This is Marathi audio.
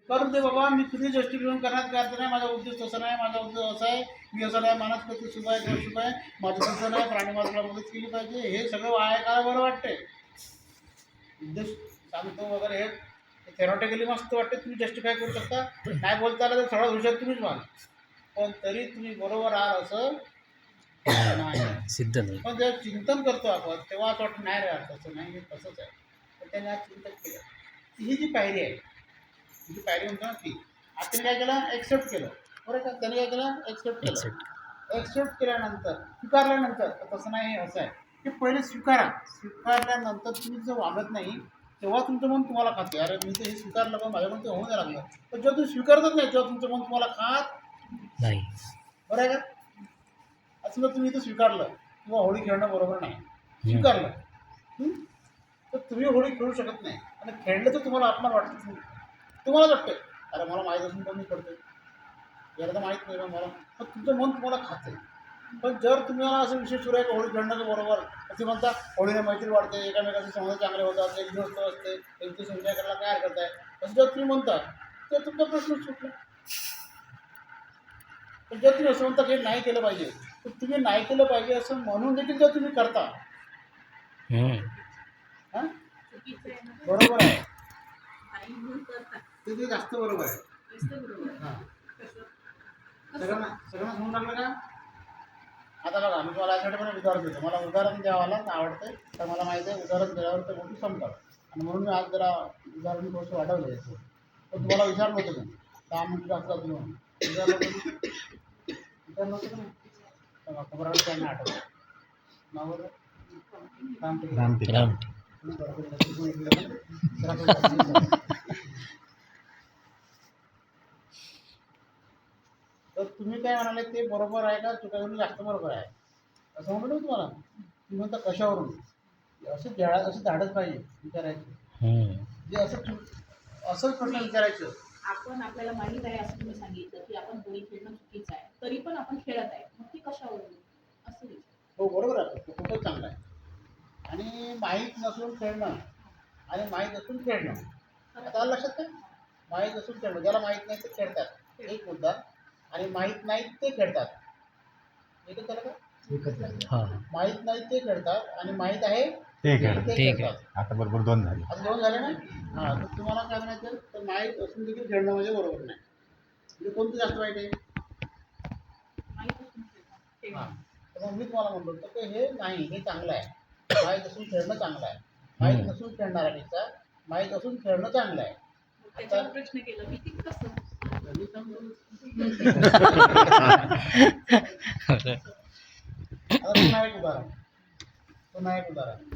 करून दे बाबा. मी किती जस्टिफिकेशन करण्यात काय अर्थ नाही. माझा उद्देश तसा नाही, माझा उद्देश असा आहे, मी असं नाही मानत की शुभ आहे किंवा शुभ आहे, माझं तसं नाही, प्राणी मात्राला मदत केली पाहिजे, हे सगळं वाया काय बरं वाटते. उद्देश सांगतो वगैरे हे थेरॉटिकली मस्त वाटते, तुम्ही जस्टिफाय करू शकता. नाही बोलता आलं तर थोडा हुशार तुम्हीच व्हाल, पण तरी तुम्ही बरोबर आहात असं नाही सिद्ध नाही. पण जेव्हा चिंतन करतो आपण तेव्हा असं वाटतं नाही रे तसं नाही, हे तसंच आहे. पण त्याने आज चिंतन केलं. ही जी पायरी आहे, ही जी पायरी म्हणतो ना ती, आता त्याने काय केलं, एक्सेप्ट केलं. बरं का, त्याने काय केलं, एक्सेप्ट केलं. एक्सेप्ट केल्यानंतर, स्वीकारल्यानंतर तसं नाही, हे असं आहे की पहिले स्वीकारा. स्वीकारल्यानंतर तुम्ही जर वागत नाही तेव्हा तुमचं मन तुम्हाला खाते. अरे मी ते हे स्वीकारलं पण माझ्याकडून ते होऊन लागलं. पण जेव्हा तुम्ही स्वीकारतच नाही तेव्हा तुमचं मन तुम्हाला खात नाही. बरं आहे का. असं जर तुम्ही इथं स्वीकारलं किंवा होळी खेळणं बरोबर नाही, स्वीकारलं तर तुम्ही होळी खेळू शकत नाही. आणि खेळलं तर तुम्हाला अपमान वाटतच नाही. तुम्हाला वाटतं अरे मला माहीत असून पण मी करतोय, याला तर माहीत नाही मला, पण तुमचं मन तुम्हाला खातं. पण जर तुम्हाला असं विषय सुरू आहे की होळी खेळणं बरोबर, असे म्हणता होळीने मैत्री वाढते, एकामेकाचे संबंध चांगले होतात, एक दिवस असते, एक दिवस एन्जॉय करायला काय हरकत आहे, असं जर तुम्ही म्हणता तर तुमचा प्रश्न सुटला. पण जर तुम्ही असं म्हणता की नाही केलं पाहिजे, तर तुम्ही नाही केलं पाहिजे असं म्हणून देखील जर तुम्ही करता, हां बरोबर आहे, ते जास्त बरोबर आहे. हां सगळ्यांना म्हणून लागलं का. आता बघा मी तुम्हाला यासाठी पण उदाहरण देतो. मला उदाहरण द्यावालाच आवडते, तर मला माहिती आहे उदाहरण दिल्यावर ते गोष्टी संपतात. आणि म्हणून मी आज जरा उदाहरण थोडंसं वाढवलं याचं. पण तुम्हाला विचारलं होतं मी 10 मिनिटं जास्त लागतील म्हणून. विचारलं होतं का नाही. तेव्हा खबराला काय नाही आठवलं नाव बरं रामटेक. तर तुम्ही काय म्हणाले ते बरोबर आहे का चुकावरून जास्त बरोबर आहे असं म्हणलं तुम्हाला. तुम्ही म्हणता कशावरून असं धाडच पाहिजे विचारायचं, जे असंच प्रश्न विचारायचं. आपण आपल्याला माहीत आहे असं तुम्ही सांगितलं की आपण होळी खेळणं चुकीचं आहे, तरी पण आपण खेळत आहे, मग ती कशावरून असं विचार. हो बरोबर आहे, तो खूपच चांगला आहे. आणि माहीत नसून खेळणं आणि माहीत असून खेळणं, आता आलं लक्षात काय. माहीत असून खेळणं, ज्याला माहीत नाही ते खेळतात एक मुद्दा, आणि माहीत नाही ते खेळतात एकच झालं का. माहीत नाही ते खेळतात आणि माहीत आहे ते खेळतात. आता बरोबर 2 झाले. आता 2 झाले ना. हां तर तुम्हाला काय म्हणायचं, तर माहीत असून देखील खेळणं म्हणजे बरोबर नाही. म्हणजे कोणतं जास्त वाईट आहे. माहीत असून खेळणं. हां तर मग मी तुम्हाला म्हणलो होतं की हे नाही, हे चांगलं आहे. माहीत असून खेळणं चांगलं आहे. माहीत नसून खेळणाऱ्यापेक्षा माहीत असून खेळणं चांगलं आहे. त्याच्यावर प्रश्न केला की ती कसं. आता पुन्हा एक उदाहरण